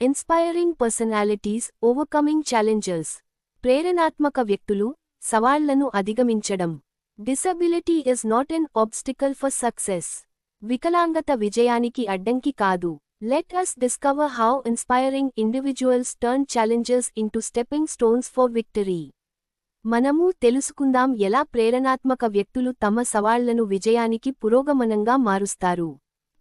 Inspiring personalities overcoming challenges. ప్రేరణాత్మక వ్యక్తులు సవాళ్లను అధిగమించడం. Disability is not an obstacle for success. వికలాంగత విజయానికి అడ్డంకి కాదు. Let us discover how inspiring individuals turn challenges into stepping stones for victory. మనము తెలుసుకుందాం ఎలా ప్రేరణాత్మక వ్యక్తులు తమ సవాళ్లను విజయానికి పురోగమనంగా మారుస్తారు.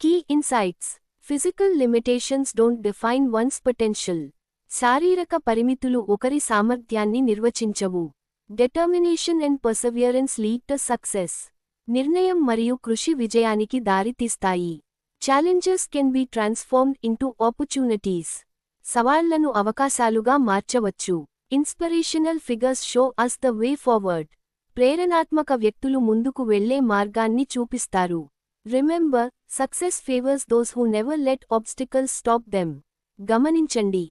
Key insights. Physical limitations don't define one's potential. శారీరక పరిమితులు ఒకరి సామర్థ్యాన్ని నిర్వచించవు. Determination and perseverance lead to success. నిర్ణయం మరియు కృషి విజయానికి దారితీస్తాయి. Challenges can be transformed into opportunities. సవాళ్లను అవకాశాలుగా మార్చవచ్చు. Inspirational figures show us the way forward. ప్రేరణాత్మక వ్యక్తులు ముందుకు వెళ్లే మార్గాన్ని చూపిస్తారు. Remember, success favors those who never let obstacles stop them. గమనించండి,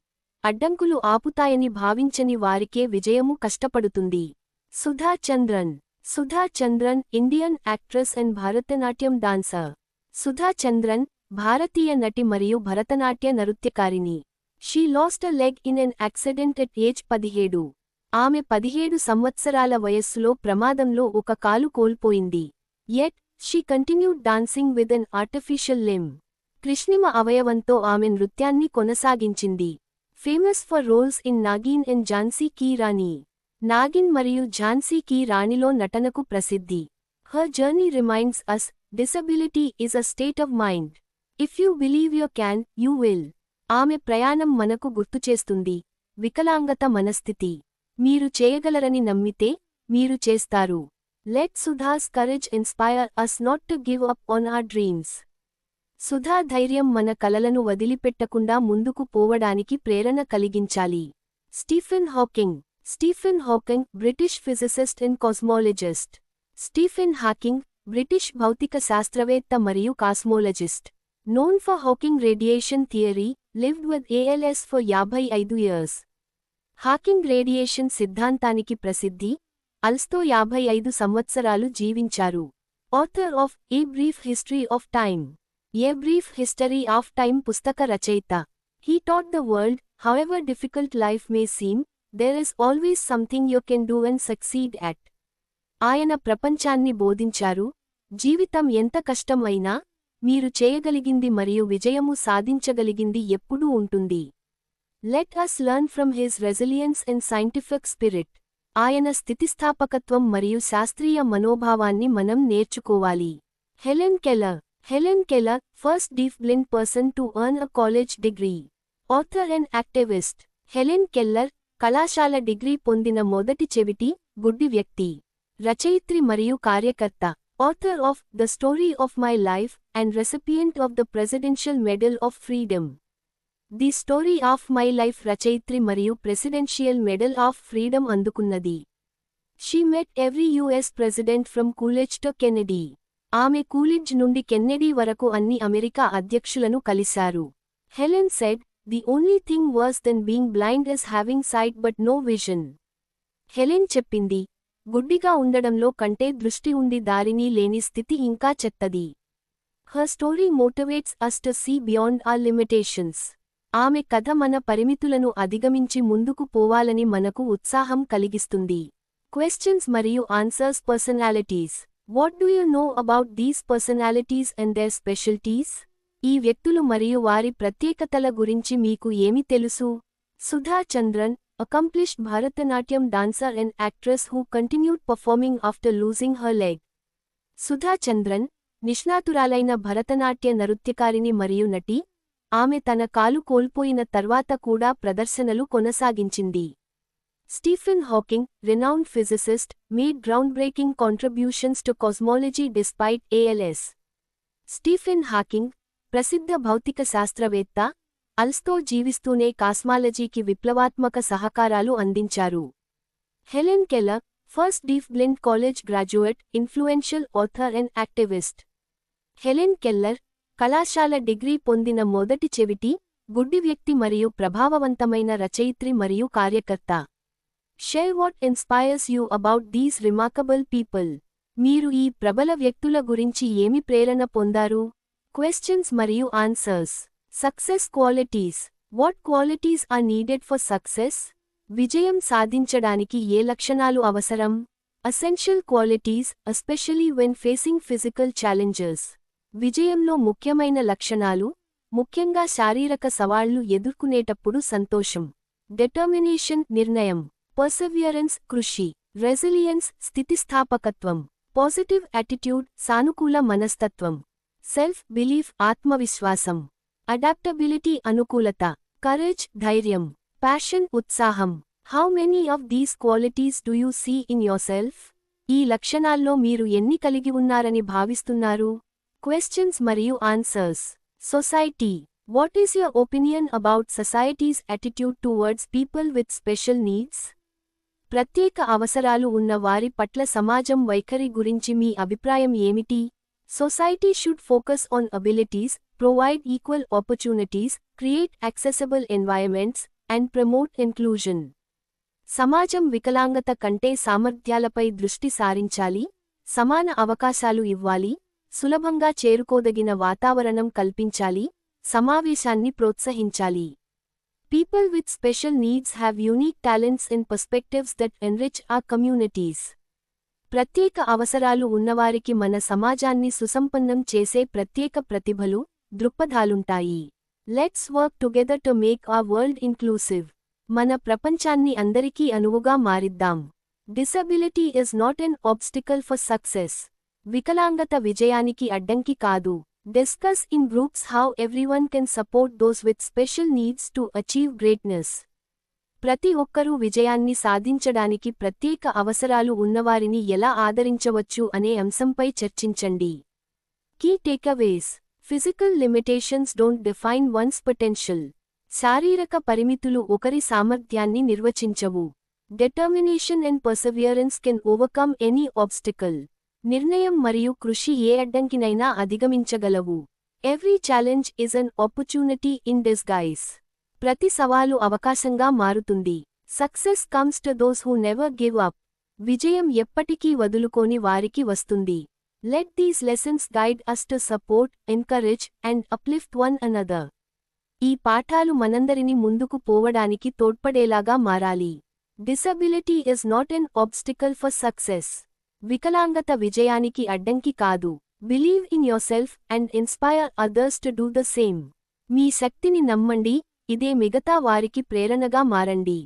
అడ్డంకులు ఆపుతాయని భావించని వారికే విజయము కష్టపడుతుంది. Sudha Chandran. Sudha Chandran Indian actress and Bharatanatyam dancer. Sudha Chandran భారతీయ నటి మరియు భరతనాట్య నృత్యకారిణి. She lost a leg in an accident at age 17. ఆమె 17 సంవత్సరాల వయస్సులో ప్రమాదంలో ఒక కాలు కోల్పోయింది. Yet she continued dancing with an artificial limb. కృష్ణిమ అవయవంతో ఆమె నృత్యాన్ని కొనసాగించింది. Famous for roles in Nagin and Jhansi ki Rani. Nagin మరియు ఝాన్సీ కీ రాణిలో నటనకు ప్రసిద్ధి. Her journey reminds us disability is a state of mind. If you believe you can, you will. ఆమె ప్రయాణం మనకు గుర్తుచేస్తుంది, వికలాంగత మనస్థితి. మీరు చేయగలరని నమ్మితే మీరు చేస్తారు. Let Sudha's courage inspire us not to give up on our dreams. Sudha ధైర్యం మన కలలను వదిలిపెట్టకుండా ముందుకు పోవడానికి ప్రేరణ కలిగించాలి. Stephen Hawking. Stephen Hawking British physicist and cosmologist. Stephen Hawking British భౌతిక శాస్త్రవేత్త మరియు cosmologist. Known for Hawking radiation theory, lived with ALS for 55 years. Hawking radiation సిద్ధాంతానికి ప్రసిద్ధి, అల్స్తో 55 సంవత్సరాలు జీవించారు. Author of a brief history of time. A brief history of time పుస్తక రచయిత. He taught the world, however difficult life may seem, there is always something you can do and succeed at. ఆయన ప్రపంచాన్ని బోధించారు, జీవితం ఎంత కష్టం అయినా మీరు చేయగలిగింది మరియు విజయము సాధించగలిగింది ఎప్పుడూ ఉంటుంది. Let us learn from his resilience and scientific spirit. ఆయన స్థితిస్థాపకత్వం మరియు శాస్త్రీయ మనోభావాన్ని మనం నేర్చుకోవాలి. Helen Keller. Helen Keller, first deaf blind person to earn a college degree. Author and activist. Helen Keller కళాశాల డిగ్రీ పొందిన మొదటి చెవిటి, గుడ్డి వ్యక్తి. రచయిత్రి మరియు కార్యకర్త. Author of the story of my life and recipient of the presidential medal of freedom. The story of my life రచయిత్రి మరియు ప్రెసిడెన్షియల్ మెడల్ ఆఫ్ ఫ్రీడమ్ అందుకున్నది. She met every US president from Coolidge to Kennedy. ఆమె Coolidge నుండి Kennedy వరకు అన్ని America అధ్యక్షులను కలిశారు. Helen said, the only thing worse than being blind is having sight but no vision. Helen చెప్పింది, గుడ్డిగా ఉండడంలో కంటే దృష్టి ఉండి దారిని లేని స్థితి ఇంకా చెత్తది. Her story motivates us to see beyond our limitations. ఆమె కథ మన పరిమితులను అధిగమించి ముందుకు పోవాలని మనకు ఉత్సాహం కలిగిస్తుంది. క్వశ్చన్స్ మరియు answers. Personalities. What do you know about these personalities and their specialties? ఈ వ్యక్తులు మరియు వారి ప్రత్యేకతల గురించి మీకు ఏమి తెలుసు? Sudha Chandran, accomplished Bharatanatyam dancer and actress who continued performing after losing her leg. Sudha Chandran, నిష్ణాతురాలైన Bharatanatya నృత్యకారిణి మరియు నటి, ఆమె తన కాలు కోల్పోయిన తర్వాత కూడా ప్రదర్శనలు కొనసాగించింది. Stephen Hawking, renowned physicist, made groundbreaking contributions to cosmology despite ALS. Stephen Hawking, ప్రసిద్ధ భౌతిక శాస్త్రవేత్త, అల్స్తో జీవిస్తూనే కాస్మాలజీకి విప్లవాత్మక సహకారాలు అందించారు. Helen Keller, first deaf blind college graduate, influential author and activist. Helen Keller కళాశాల డిగ్రీ పొందిన మొదటి చెవిటి, గుడ్డి వ్యక్తి మరియు ప్రభావవంతమైన రచయిత్రి మరియు కార్యకర్త. Share what inspires you about these remarkable people. మీరు ఈ ప్రబల వ్యక్తుల గురించి ఏమి ప్రేరణ పొందారు? క్వశ్చన్స్ మరియు answers. Success qualities. What qualities are needed for success? విజయం సాధించడానికి ఏ లక్షణాలు అవసరం? Essential qualities, especially when facing physical challenges. విజయంలో ముఖ్యమైన లక్షణాలు, ముఖ్యంగా శారీరక సవాళ్లు ఎదుర్కొనేటప్పుడు సంతోషం, డెటర్మినేషన్ నిర్ణయం, పర్సెవియరెన్స్ కృషి, రెసిలియన్స్ స్థితిస్థాపకత్వం, పాజిటివ్ యాటిట్యూడ్ సానుకూల మనస్తత్వం, సెల్ఫ్ బిలీఫ్ ఆత్మవిశ్వాసం, అడాప్టబిలిటీ అనుకూలత, కరేజ్ ధైర్యం, ప్యాషన్ ఉత్సాహం. How many of these qualities do you see in yourself? ఈ లక్షణాల్లో మీరు ఎన్ని కలిగి ఉన్నారని భావిస్తున్నారు? క్వశ్చన్స్ మరియు answers. Society. What is your opinion about society's attitude towards people with special needs? ప్రత్యేక అవసరాలు ఉన్న వారి పట్ల సమాజం వైఖరి గురించి మీ అభిప్రాయం ఏమిటి? Society should focus on abilities, provide equal opportunities, create accessible environments, and promote inclusion. సమాజం వికలాంగత కంటే సామర్థ్యాలపై దృష్టి సారించాలి, సమాన అవకాశాలు ఇవ్వాలి, సులభంగా చేరుకోదగిన వాతావరణం కల్పించాలి, సమావేశాన్ని ప్రోత్సహించాలి. People with special needs have unique talents and perspectives that enrich our communities. ప్రత్యేక అవసరాలు ఉన్నవారికి మన సమాజాన్ని సుసంపన్నం చేసే ప్రత్యేక ప్రతిభలు, దృక్పథాలుంటాయి. Let's work together to make our world inclusive. మన ప్రపంచాన్ని అందరికీ అనువుగా మారిద్దాం. Disability is not an obstacle for success. వికలాంగత విజయానికి అడ్డంకి కాదు. Discuss in groups how everyone can support those with special needs to achieve greatness. ప్రతి ఒక్కరూ విజయాన్ని సాధించడానికి ప్రత్యేక అవసరాలు ఉన్నవారిని ఎలా ఆదరించవచ్చు అనే అంశంపై చర్చించండి. Key takeaways. Physical limitations don't define one's potential. శారీరక పరిమితులు ఒకరి సామర్థ్యాన్ని నిర్వచించవు. Determination and perseverance can overcome any obstacle. నిర్ణయం మరియు కృషి ఏ అడ్డంకినైనా అధిగమించగలవు. Every challenge is an opportunity in disguise. ప్రతి సవాలు అవకాశంగా మారుతుంది. Success comes to those who never give up. విజయం ఎప్పటికీ వదులుకోని వారికి వస్తుంది. Let these lessons guide us to support, encourage and uplift one another. ఈ పాఠాలు మనందరిని ముందుకు పోవడానికి తోడ్పడేలాగా మారాలి. Disability is not an obstacle for success. వికలాంగత విజయానికి అడ్డంకి కాదు. Believe in yourself and inspire others to do the same. మీ శక్తిని నమ్మండి, ఇదే మిగతా వారికి ప్రేరణగా మారండి.